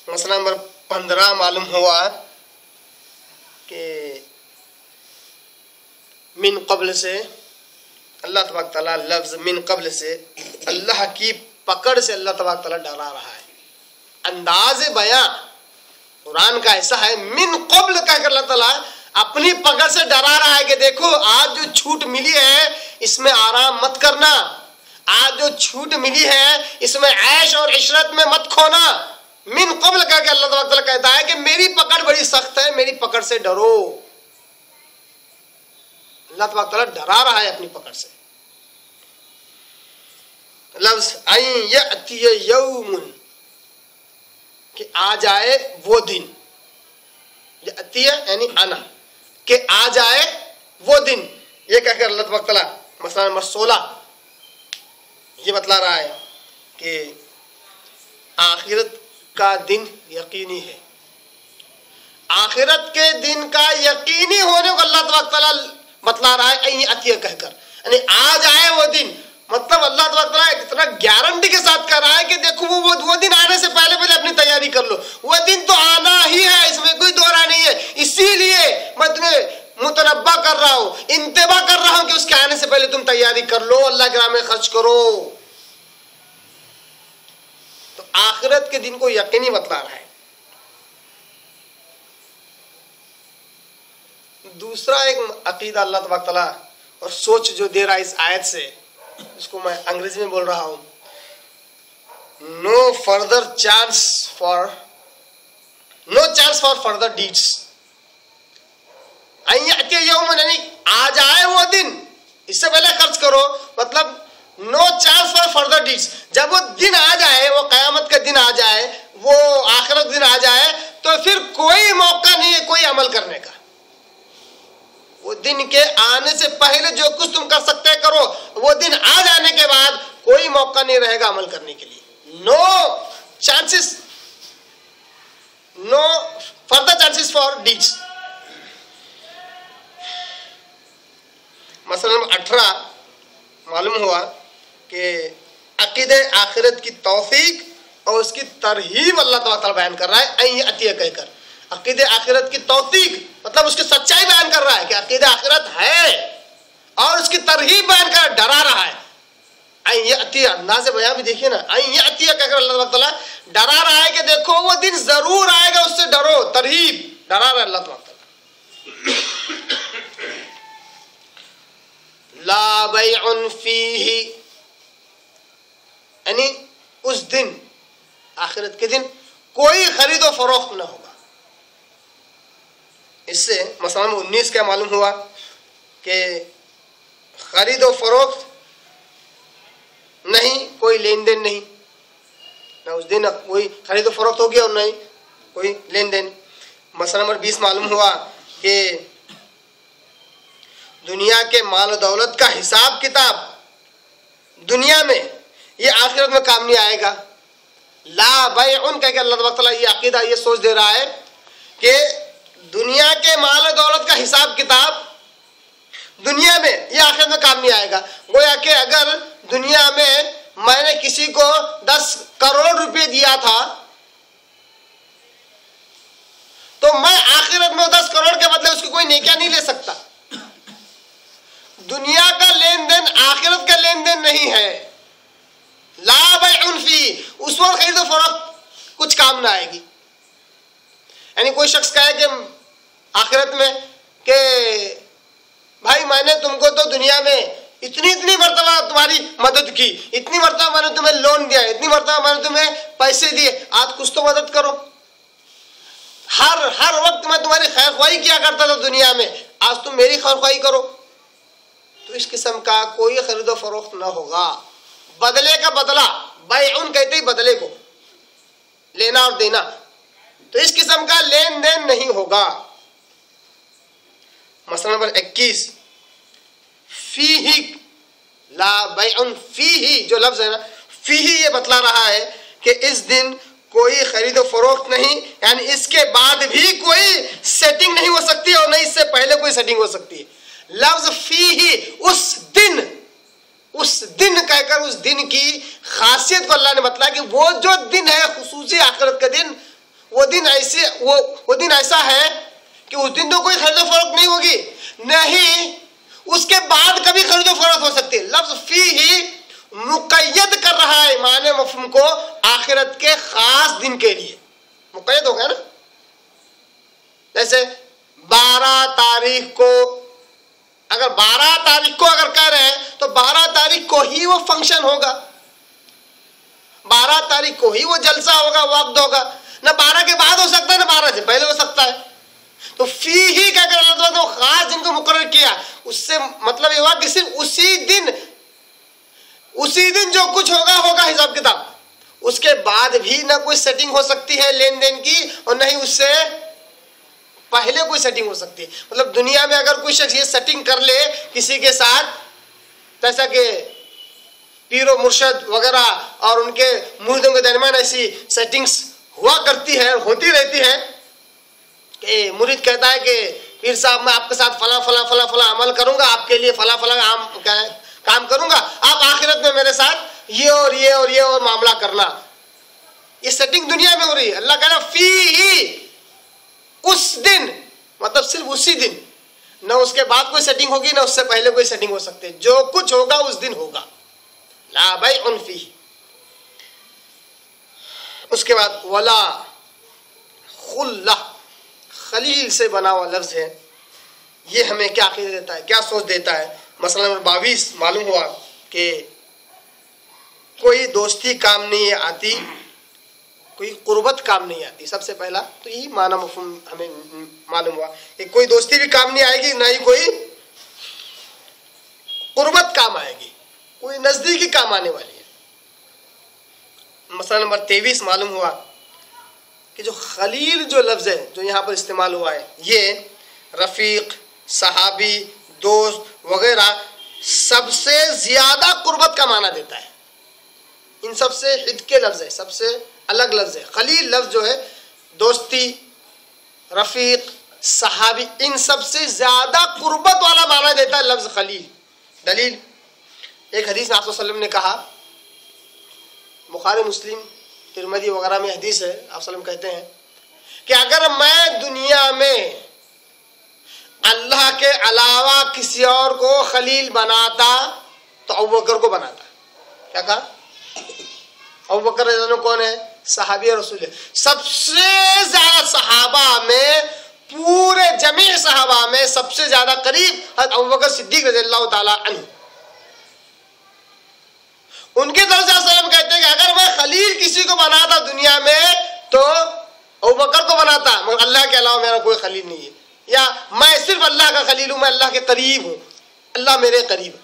मसला नंबर 15 मालूम हुआ कि मिन क़ब्ल से अल्लाह तबारक तआला लफ्ज़ मिन क़ब्ल से अल्लाह की पकड़ से अल्लाह तबारक तआला डरा रहा है। अंदाज़ बयां कुरान का ऐसा है, मिन क़ब्ल कहकर अल्लाह ताला अपनी पकड़ से डरा रहा है कि देखो आज जो छूट मिली है इसमें आराम मत करना, आज जो छूट मिली है इसमें ऐश और इशरत में मत खोना। मिन क़ब्ल कहकर अल्लाह तबारक तआला कहता है कि मेरी पकड़ बड़ी सख्त है, मेरी पकड़ से डरो। अल्लाह तबारक तआला डरा रहा है अपनी पकड़ से। लफ्ज़ आई यअती यौमुन, कि आ जाए वो दिन, अतिया यानी आना, कि आ जाए वो दिन, ये कहकर अल्लाह तबारक तआला मसला नंबर 16 ये बतला रहा है कि आखिरत का दिन यकीनी है। आखिरत के दिन का यकीनी होने को अल्लाह तबारक तआला बतला रहा है अतिया कहकर, यानी आ जाए वो दिन। मतलब अल्लाह तबारक तआला इतना गारंटी के साथ कह रहा है कि देखो वो दिन आने से पहले पहले अपनी तैयारी कर लो। वो दिन तो आना ही है, इसमें कोई दो राय नहीं है। इसीलिए मैं तुम्हें मुतनब्बा कर रहा हूं, इंतबा कर रहा हूं कि उसके आने से पहले तुम तैयारी कर लो, अल्लाह के राह में खर्च करो। तो आखिरत के दिन को यकीनी बतला रहा है। दूसरा एक अकीदा अल्लाह तबारक तआला और सोच जो दे रहा है इस आयत से, इसको मैं अंग्रेजी में बोल रहा हूं, no chance for further deeds. यानी आ जाए वो दिन, इससे पहले खर्च करो, मतलब no chance for further deeds. जब वो दिन आ जाए, वो कयामत का दिन आ जाए, वो आखिरत दिन आ जाए, तो फिर कोई मौका नहीं है कोई अमल करने का। वो दिन के आने से पहले जो कुछ तुम कर सकते करो, वो दिन आ जाने के बाद कोई मौका नहीं रहेगा अमल करने के लिए। No chances, no further chances for deeds. मसला नंबर 18 मालूम हुआ कि अकीदे आखिरत की तौफीक और उसकी तरहीब अल्लाह तआला बयान कर रहा है ऐ अतिया कहकर। अकीदे आखिरत की तौफीक मतलब उसकी सच्चाई बयान कर रहा है कि अकीदे आखिरत है, और उसकी तरहीब बयान कर डरा रहा है। ये अतिया अंदाज़ बयान भी देखिए ना, ये अतिया कहकर अल्लाह ताला डरा रहा है कि देखो वो दिन जरूर आएगा, उससे डरो। तरहीब, डरा रहा है अल्लाह ताला। ला बैउन फीही, यानी उस दिन, आखिरत के दिन कोई खरीदो फरोख्त ना होगा। इससे मसला 19 क्या मालूम हुआ कि खरीदो फरोख्त नहीं, कोई लेन देन नहीं, ना उस दिन कोई खरीदो फरोख्त होगी और नहीं कोई लेन देन। मसला नंबर 20 मालूम हुआ कि दुनिया के माल दौलत का हिसाब किताब दुनिया में ये आखिरत में काम नहीं आएगा। ला बैउन कह के अल्लाह तबारक तआला ये अकीदा, ये सोच दे रहा है कि दुनिया के माल और दौलत का हिसाब किताब दुनिया में, ये आखिरत में काम नहीं आएगा। गोया कि अगर दुनिया में मैंने किसी को 10 करोड़ रुपए दिया था तो मैं आखिरत में 10 करोड़ के बदले उसकी कोई नेकियां नहीं ले सकता। दुनिया का लेन देन आखिरत का लेन देन नहीं है। ला बैउन फी, उस वक्त खरीदो फरोख्त कुछ काम ना आएगी। यानी कोई शख्स कहे कि आखिरत में कि भाई मैंने तुमको तो दुनिया में इतनी मर्तबा तुम्हारी मदद की, इतनी मर्तबा मैंने तुम्हें लोन दिया, इतनी मर्तबा मैंने तुम्हें पैसे दिए, आज कुछ तो मदद करो। हर वक्त मैं तुम्हारी खैर ख्वाही किया करता था दुनिया में, आज तुम मेरी खैर ख्वाही करो। तो इस किस्म का कोई खरीदो फरोख्त ना होगा। बदले का बदला, बैउन कहते ही बदले को, लेना और देना, तो इस किस्म का लेन देन नहीं होगा। मसला नंबर 21, फीही, ला बैउन फीही जो लफ्ज है ना, फीही ये बतला रहा है कि इस दिन कोई खरीदो फरोख्त नहीं, यानी इसके बाद भी कोई सेटिंग नहीं हो सकती और नहीं इससे पहले कोई सेटिंग हो सकती है। लफ्ज फीही, उस दिन कहकर उस दिन की खासियत को अल्लाह ने बतलाया कि वो जो दिन है खुसूसी आखिरत का दिन, वो दिन ऐसा है कि उस दिन तो कोई खरीदो फरोख्त नहीं होगी, नहीं उसके बाद कभी खरीदो फरोख्त हो सकती है। लफ्ज फीही मुक़य्यद कर रहा है माने मफ़हूम को आखिरत के खास दिन के लिए, मुक़य्यद हो गया ना। जैसे 12 तारीख को, अगर 12 तारीख को अगर कह रहे हैं तो 12 तारीख को ही वो फंक्शन होगा, 12 तारीख को ही वो जलसा होगा, वक्त होगा, ना 12 के बाद हो सकता है ना 12 से पहले हो सकता है। तो फी ही क्या कर अल्लाह ने खास दिन को मुकर्रर किया, उससे मतलब ये हुआ कि सिर्फ उसी दिन जो कुछ होगा हिसाब किताब, उसके बाद भी ना कोई सेटिंग हो सकती है लेन देन की और नहीं उससे पहले कोई सेटिंग हो सकती है। मतलब दुनिया में अगर कोई शख्स ये सेटिंग कर ले किसी के साथ, जैसा कि पीरो मुर्शद वगैरह और उनके मुरीदों के दरमियान ऐसी सेटिंग्स हुआ करती है, होती रहती है कि मुरीद कहता है कि पीर साहब मैं आपके साथ फला अमल करूंगा, आपके लिए फला काम करूंगा, आप आखिरत में मेरे साथ ये और मामला करना। ये सेटिंग दुनिया में हो रही है। अल्लाह कह रहा फी ही, उस दिन मतलब सिर्फ उसी दिन, न उसके बाद कोई सेटिंग होगी ना उससे पहले कोई सेटिंग हो सकती है, जो कुछ होगा उस दिन होगा। ला बैउन फीही। उसके बाद वला खुल्ला, खलील से बना हुआ लफ्ज है। ये हमें क्या अक़ीदा देता है, क्या सोच देता है। मसला नंबर 22 मालूम हुआ कि कोई दोस्ती काम नहीं आती, कोई कुर्बत काम नहीं आती। सबसे पहला तो यही माना मफ़हूम हमें मालूम हुआ कि कोई दोस्ती भी काम नहीं आएगी, ना ही कोई कुर्बत काम आएगी, कोई नज़दीकी काम आने वाली है। मसला नंबर 23 मालूम हुआ कि जो खलील जो लफ्ज़ है जो यहाँ पर इस्तेमाल हुआ है, ये रफ़ीक, सहाबी, दोस्त वगैरह सबसे ज़्यादा कुर्बत का माना देता है। इन सबसे हिद के लफ्ज़ है, सबसे अलग लफ्ज़ है। खलील लफ्ज़ जो है दोस्ती, रफ़ीक, सहाबी, इन सबसे ज़्यादा कुर्बत वाला माना देता है लफ्ज़ खलील। दलील एक हदीस में आप सल्लल्लाहु अलैहि वसल्लम ने कहा, बुखारी मुस्लिम तिरमिज़ी वगैरह में हदीस है, आप सल्लम कहते हैं कि अगर मैं दुनिया में अल्लाह के अलावा किसी और को खलील बनाता तो अबू बकर को बनाता। क्या कहा? अबू बकर रज़ियल्लाहु अन्हु कौन है? सहाबी रसूल है। सबसे ज्यादा सहाबा में, पूरे जमी सहाबा में सबसे ज्यादा करीब हज़रत अबू बकर सिद्दीक़ रज़ियल्लाहु ताला अन्हु। उनके तरफ से सल्लम कहते हैं कि अगर मैं खलील किसी को बनाता दुनिया में तो अबू बकर को बनाता, मगर अल्लाह के अलावा मेरा कोई खलील नहीं है, या मैं सिर्फ अल्लाह का खलील हूं, मैं अल्लाह के करीब हूं, अल्लाह मेरे करीब है।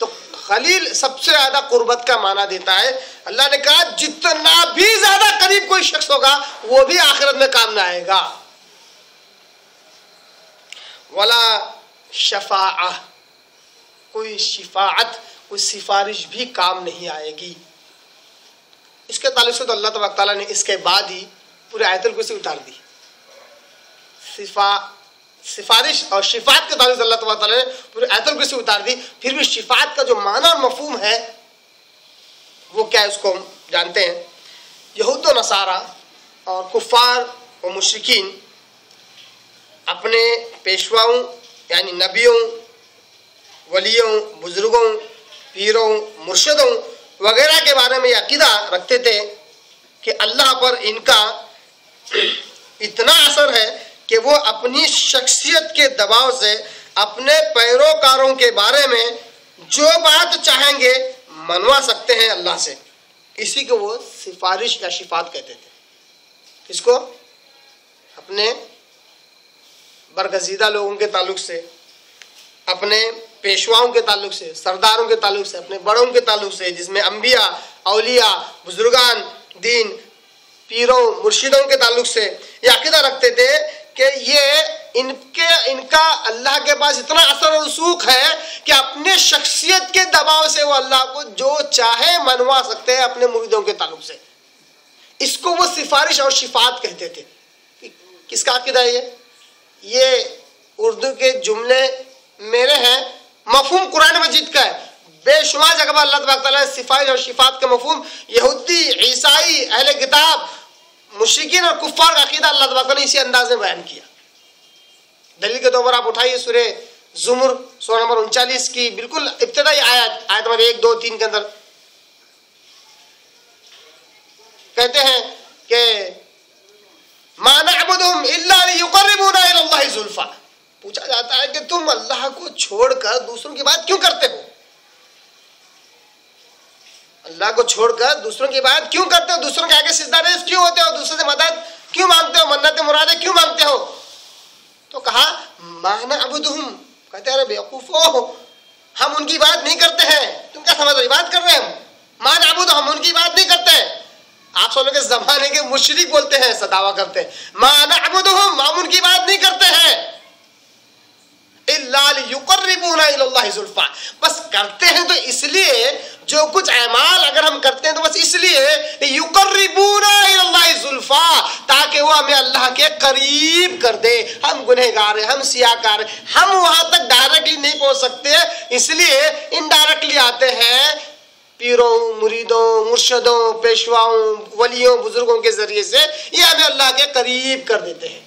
तो खलील सबसे ज्यादा कुर्बत का माना देता है। अल्लाह ने कहा जितना भी ज्यादा करीब कोई शख्स होगा वो भी आखिरत में काम ना आएगा। वला शफाअ, कोई शिफाअत, कोई सिफारिश भी काम नहीं आएगी। इसके ताल्लुक से तो अल्लाह तबारक ताला ने इसके बाद ही पूरे आयतुल कुर्सी उतार दी। सिफारिश और शिफात के ताल्लुक से अल्लाह तबारक ताला ने पूरे आयतुल कुर्सी उतार दी। फिर भी शिफात का जो माना और मफहूम है वो क्या है उसको हम जानते हैं। यहूद व नसारा और कुफ़ार और मुशरिकीन अपने पेशवाओं यानी नबियों, वलियों, बुजुर्गों, पीरों, मुर्शिदों वगैरह के बारे में अकीदा रखते थे कि अल्लाह पर इनका इतना असर है कि वो अपनी शख्सियत के दबाव से अपने पैरोकारों के बारे में जो बात चाहेंगे मनवा सकते हैं अल्लाह से। इसी को वो सिफारिश या शिफात कहते थे। इसको अपने बरगजीदा लोगों के ताल्लुक से, अपने पेशवाओं के ताल्लुक से, सरदारों के ताल्लुक से, अपने बड़ों के ताल्लुक से, जिसमें अंबिया, औलिया, बुजुर्गान दीन, पीरों, मुर्शिदों के ताल्लुक से ये अकीदा रखते थे कि ये इनका अल्लाह के पास इतना असर और रसूख है कि अपने शख्सियत के दबाव से वो अल्लाह को जो चाहे मनवा सकते हैं अपने मुरीदों के ताल्लुक से। इसको वो सिफारिश और शिफात कहते थे। किसका अकीदा है ये उर्दू के जुमले मेरे हैं, मफहूम कुरान मजीद का है। बेशुमार जगह अल्लाह तबारक तआला ने सिफारिश और शिफात का मफहूम यहूदी, ईसाई, अहले किताब, मुशरिकीन और कुफ्फार का अकीदा अल्लाह तबारक तआला ने इसी अंदाज में बयान किया। दलील के तौर पर आप उठाइए सूरह ज़ुमर सूरह नंबर 39 की बिल्कुल इब्तिदाई आयत नंबर 1, 2, 3 के अंदर कहते हैं कि मा नअबुदुहुम इल्ला लियुक़र्रिबूना इलल्लाहि ज़ुल्फ़ा। पूछा जाता है कि तुम अल्लाह को छोड़कर दूसरों की बात क्यों करते हो? अल्लाह को छोड़कर दूसरों की बात क्यों करते हो? दूसरों के आगे सिजदा रेज़ क्यों होते हो? दूसरों से मदद क्यों मांगते हो? मन्नत मुरादे क्यों मांगते हो? तो कहा मा नअबुदुहुम, कहते हैं अरे बेवकूफो, हम उनकी बात नहीं करते हैं। तुम क्या समझ रही बात कर रहे हैं हम? मा नअबुदु, हम उनकी बात नहीं करते हैं। आप सब लोग के जमाने के मुशरिक बोलते हैं, ऐसा दावा करते हैं, मा नअबुदुहुम, हम उनकी बात नहीं करते हैं, इल्ला लियुक़र्रिबूना इलल्लाहि ज़ुल्फ़ा, बस करते हैं तो इसलिए, जो कुछ अमाल अगर हम करते हैं तो बस इसलिए युक़र्रिबूना इलल्लाहि ज़ुल्फ़ा, ताकि वो हमें अल्लाह के करीब कर दे। हम गुनहगार हैं, हम सियाकार हैं, हम वहां तक डायरेक्टली नहीं पहुंच सकते, इसलिए इनडायरेक्टली आते हैं पीरों, मुरीदों, मुर्शदों, पेशवाओं, वलियों, बुजुर्गों के जरिए से ये हमें अल्लाह के करीब कर देते हैं।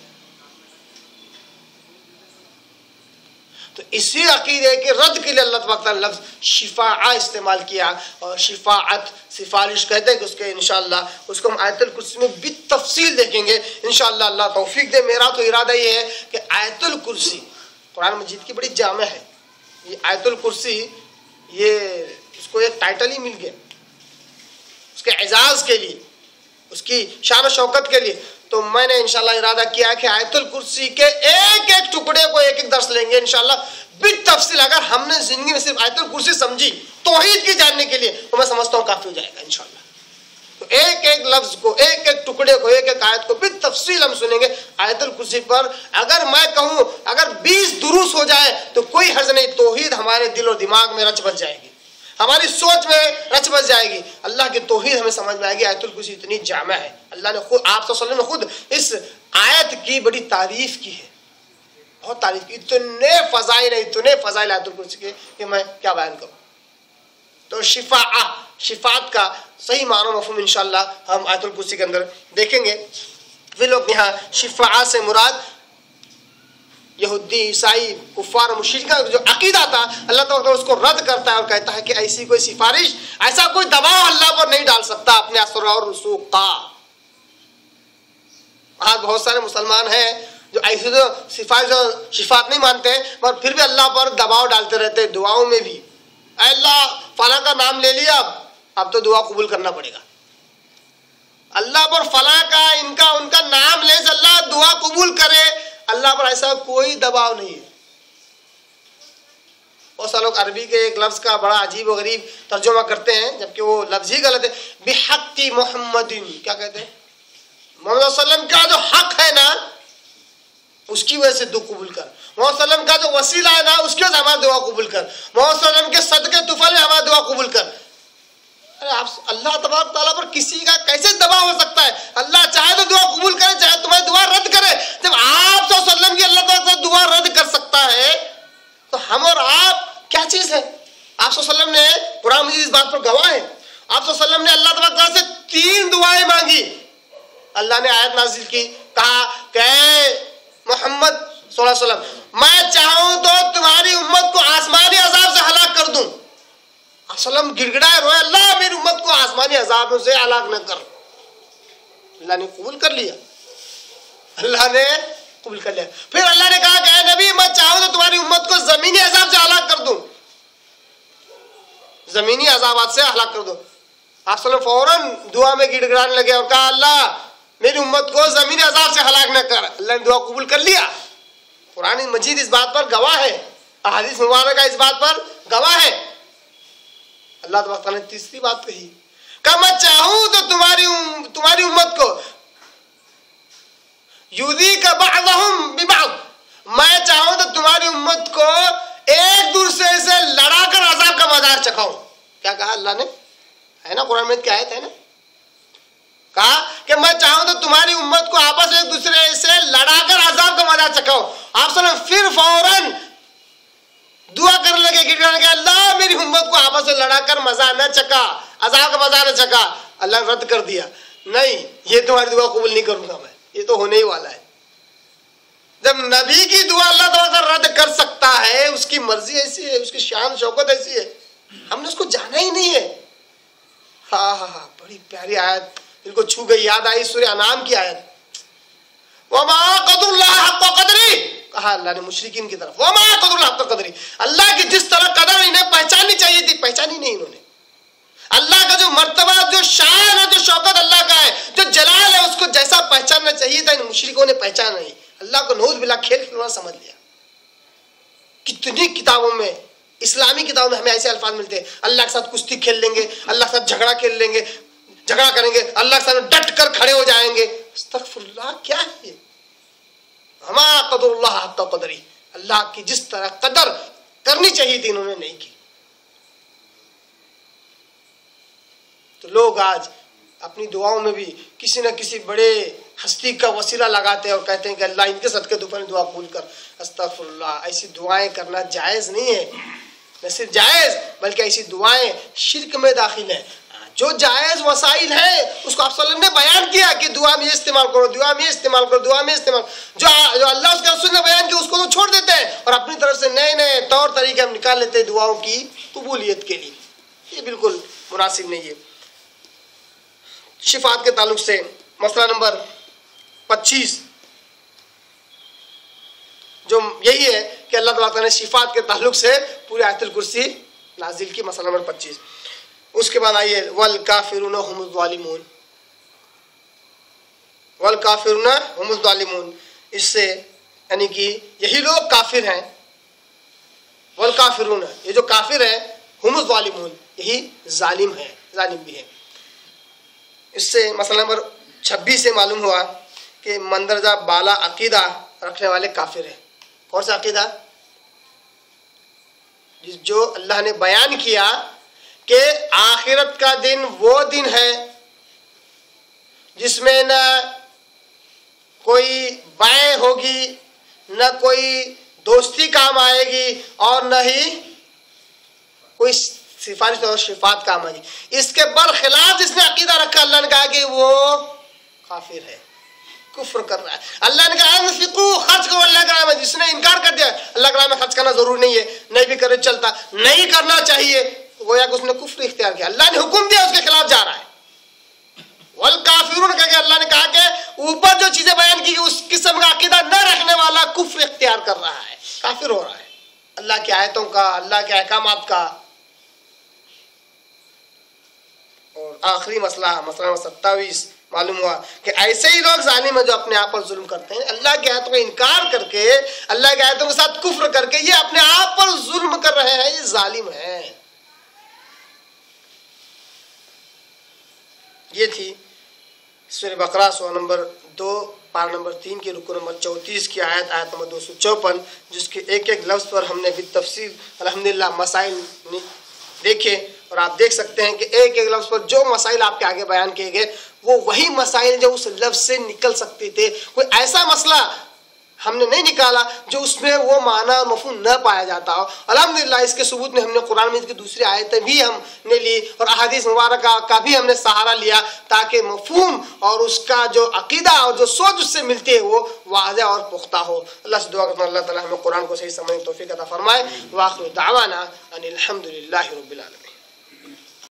तो इसी अकीदे के रद्द के लिए अल्लाह तबारक तआला लफ्ज़ शिफाअ इस्तेमाल किया। और शिफाअत सिफारिश कहते हैं कि उसके इंशाअल्लाह उसको हम आयतुल कुर्सी में बितफसील देखेंगे इंशाअल्लाह। अल्लाह तौफीक दे। मेरा तो इरादा ये है कि आयतुल कुर्सी कुरान मजीद की बड़ी जामे है। ये आयतुल कुर्सी ये उसको एक टाइटल ही मिल गया उसके एजाज़ के लिए, उसकी शान और शौकत के लिए। तो मैंने इंशाल्लाह इरादा किया कि आयतुल कुर्सी के एक एक टुकड़े को एक एक दर्स लेंगे इंशाल्लाह बितफसील। अगर हमने जिंदगी में सिर्फ आयतुल कुर्सी समझी तौहीद की जानने के लिए तो मैं समझता हूँ काफी हो जाएगा इंशाल्लाह। तो एक एक लफ्ज को, एक एक टुकड़े को, एक एक आयत को बितफसील हम सुनेंगे आयतुल कुर्सी पर। अगर मैं कहूँ अगर 20 दुरूस हो जाए तो कोई हर्ज नहीं, तौहीद हमारे दिल और दिमाग में रच बस जाएगी, हमारी सोच में रच बस जाएगी, अल्लाह की तौहीद हमें समझ में आएगी। आयतुल कुर्सी इतनी जामा है, अल्लाह ने खुद, आप सल्लल्लाहु अलैहि वसल्लम ने खुद इस आयत की बड़ी तारीफ की है, बहुत तारीफ की। इतने फजाइल आयतुल कुर्सी के कि मैं क्या बयान करूँ। तो शिफात का सही मानो मफहूम इंशाअल्लाह हम आयतुल कुर्सी के अंदर देखेंगे। वे लोग यहाँ शिफा से मुराद यहूदी, ईसाई, कुफ़ार, मुशरिक का जो अकीदा था अल्लाह ताला उसको रद्द करता है और कहता है कि ऐसी कोई सिफारिश, ऐसा कोई दबाव अल्लाह पर नहीं डाल सकता अपने असर और रसूख का। आज बहुत सारे मुसलमान हैं जो ऐसी तो सिफारिश और शिफात नहीं मानते हैं मगर फिर भी अल्लाह पर दबाव डालते रहते हैं दुआओं में भी। अल्लाह फला का नाम ले लिया, अब तो दुआ कबूल करना पड़ेगा। अल्लाह पर फला का, इनका, उनका नाम ले से अल्लाह दुआ कबूल करे, अल्लाह पर ऐसा कोई दबाव नहीं है। बहुत सारे लोग अरबी के एक लफ्ज का बड़ा अजीब और गरीब तर्जुमा करते हैं जबकि वो लफ्ज ही गलत है। बिहक्की मोहम्मदिन, क्या कहते हैं? मोहम्मद सल्लम का जो हक है ना उसकी वजह से दुआ कबूल कर। मोहम्मद सल्लम का जो वसीला है ना उसकी वजह से हमारा दुआ कबूल कर। मोहम्मद सल्लम के सदके तुफल में हमारा दुआ कबूल कर। अरे आप अल्लाह तबारक तआला पर किसी का कैसे दबाव हो सकता है? अल्लाह चाहे तो दुआ कबूल करे, चाहे तुम्हारी दुआ रद्द करे। जब आप सल्लल्लाहु अलैहि वसल्लम की अल्लाह तआला दुआ रद्द कर सकता है तो हम और आप क्या चीज है? आप सल्लल्लाहु अलैहि वसल्लम ने, कुरान मजीद इस बात पर गवाह है, आप सल्लल्लाहु अलैहि वसल्लम ने अल्लाह तबारक तआला से 3 दुआएं मांगी। अल्लाह ने आयत नाज़िल की, कहा कि मोहम्मद सल्लल्लाहु अलैहि वसल्लम, मैं चाहूं तो तुम्हारी उम्मत को आसमानी अजाब से हलाक कर दूं। सल्लम गिड़गिड़ाए, रोए, अल्लाह मेरी उम्मत को आसमानी अजाब से हलाक न कर। अल्लाह ने कबूल कर लिया, अल्लाह ने कबूल कर लिया। फिर अल्लाह ने कहा कि नबी मैं चाहूं तो तुम्हारी उम्मत को जमीनी अजाब से हलाक कर दूं, जमीनी अजाबात से हलाक कर दो। आप सल्लम फौरन दुआ में गिड़गिड़ाने लगे और कहा अल्लाह मेरी उम्मत को जमीनी अजाब से हलाक न कर। अल्लाह ने दुआ कबूल कर लिया। कुरान मजीद इस बात पर गवाह है, अहादीस मुबारक इस बात पर गवाह है। अल्लाह तबारक ने तीसरी बात कही, कहा मैं चाहूं तो तुम्हारी उम्मत को युदी का बअदहुम बिबअद, मैं चाहूं तो तुम्हारी उम्मत को एक दूसरे से लड़ाकर अजाब का मजार चखाऊं। क्या कहा अल्लाह ने? है ना कुरान में, क्या आयत है ना, कहा कि मैं चाहूं तो तुम्हारी उम्मत को आपस में एक दूसरे से लड़ाकर अजाब का मजार चखाऊं। आप सब फिर फौरन दुआ करने लगे, गिड़गिड़ाने लगे, अल्लाह मेरी उम्मत को आपस में लड़ाकर मजा न चखा, अजाब का मजा न चखा। अल्लाह ने रद्द कर दिया, नहीं ये तुम्हारी दुआ कबूल नहीं करूंगा मैं, ये तो होने ही वाला है। जब नबी की दुआ अल्लाह ताला रद्द कर सकता है, उसकी मर्जी ऐसी है, उसकी शान शौकत ऐसी है, हमने उसको जाना ही नहीं है। हाँ, बड़ी प्यारी आयत दिल को छू गई, याद आई सूरह अनाम की आयत, वमा क़दरुल्लाह हक़्क़ क़दरी, कहा अल्लाह ने मुशरिकीन की तरफ, वमा क़दरुल्लाह हक़्क़ क़दरी, अल्लाह की जिस तरह कदर इन्हें पहचाननी चाहिए थी पहचानी नहीं इन्होंने। अल्लाह का जो मर्तबा, जो शान है, जो शौकत अल्लाह का है, जो जलाल है, उसको जैसा पहचानना चाहिए था इन मुशरिकों ने पहचाना नहीं। अल्लाह को नऊज़ बिल्लाह खेल खिलौना समझ लिया। कितनी किताबों में, इस्लामी किताबों में हमें ऐसे अल्फाज मिलते हैं, अल्लाह के साथ कुश्ती खेल लेंगे, अल्लाह के साथ झगड़ा खेल लेंगे, झगड़ा करेंगे, अल्लाह के साथ डट कर खड़े हो जाएंगे। अस्तगफिरुल्लाह, क्या है ये? वमा क़दरुल्लाह हक़्क़ क़दरी, अल्लाह की जिस तरह कदर करनी चाहिए थी इन्होंने नहीं की। तो लोग आज अपनी दुआओं में भी किसी न किसी बड़े हस्ती का वसीला लगाते हैं और कहते हैं कि अल्लाह इनके सदके दुआ कबूल कर। अस्तगफिरुल्लाह, ऐसी दुआएं करना जायज़ नहीं है। न सिर्फ जायज़ बल्कि ऐसी दुआएं शिर्क में दाखिल हैं। जो जायज़ वसाइल है उसको आप सल्लल्लाहु अलैहि वसल्लम ने बयान किया कि दुआ में इस्तेमाल करो, दुआ में इस्तेमाल करो, दुआ में इस्तेमाल, जो अल्लाह उसके रसूल ने बयान किया उसको तो छोड़ देते हैं और अपनी तरफ से नए नए तौर तरीके हम निकाल लेते हैं दुआओं की कबूलियत के लिए। ये बिल्कुल मुनासिब नहीं है। शिफात के ताल्लुक से मसला नंबर 25 जो यही है कि अल्लाह ताला ने शिफात के ताल्लुक से पूरी आयतुल कुर्सी नाजिल की, मसला नंबर 25। उसके बाद आइए वल काफिरूना हुमुज़ ज़ालिमून, वल काफिरूना हुमुज़ ज़ालिमून, इससे यानी कि यही लोग काफिर हैं। वल काफिरूना, ये जो काफिर है, हुमुज़ ज़ालिमून, यही जालिम है, जालिम भी है। इससे मसला नंबर 26 से मालूम हुआ कि मंदरजा बाला अकीदा रखने वाले काफिर हैं। कौन सा अकीदा? जो अल्लाह ने बयान किया कि आखिरत का दिन वो दिन है जिसमें न कोई बाएं होगी, न कोई दोस्ती काम आएगी और न ही कोई सिफारिश और शिफात काम आएगी। इसके बरखिलाफ जिसने अकीदा रखा, अल्लाह ने कहा कि वो काफिर है, कुफ्र कर रहा है। अल्लाह ने कहा खर्च करो अल्लाह के राह में, जिसने इनकार कर दिया अल्लाह के राह में खर्च करना जरूरी नहीं है, नहीं भी करे चलता, नहीं करना चाहिए, गोया कि उसने कुफ्र इख्तियार किया। अल्लाह ने हुक्म दिया उसके खिलाफ जा रहा है। वल काफिरून कह के अल्लाह ने कहा कि ऊपर जो चीजें बयान की उस किस्म का अकीदा न रखने वाला कुफ्र इख्तियार कर रहा है, काफिर हो रहा है अल्लाह की आयतों का, अल्लाह के अहकामात का। और आखिरी मसला, मसला 27 मालूम हुआ कि ऐसे ही लोग जालिम हैं जो अपने आप पर जुल्म करते हैं, अल्लाह की आयतों का इनकार करके, अल्लाह की आयतों के साथ कुफ्र करके ये अपने आप पर जुल्म कर रहे हैं, ये जालिम हैं। ये थी सूरह बकरा सूरह नंबर 2 पारा नंबर 3 की रुकू नंबर 34 की आयत, आयत नंबर 254, जिसके एक एक लफ्ज़ पर हमने भी तफसील अल्हम्दुलिल्लाह मसाइल देखे और आप देख सकते हैं कि एक एक लफ्ज़ पर जो मसाइल आपके आगे बयान किए गए वो वही मसाइल जो उस लफ्ज़ से निकल सकते थे। कोई ऐसा मसला हमने नहीं निकाला जो उसमें वो माना और मफहूम न पाया जाता हो। अल्हम्दुलिल्लाह इसके सबूत में हमने कुरान में की दूसरी आयतें भी हमने ली और अहादीस मुबारक का भी हमने सहारा लिया ताकि मफहूम और उसका जो अकीदा और जो सोच उससे मिलती है वो वाज़ेह और पुख्ता हो। अल्लाह से दुआ करता हूं अल्लाह ताला हमें कुरान को सही समझने की तौफीक अता फरमाए। व आखिरु दावाना अनिल हम्दुलिल्लाहि रब्बिल आलमीन।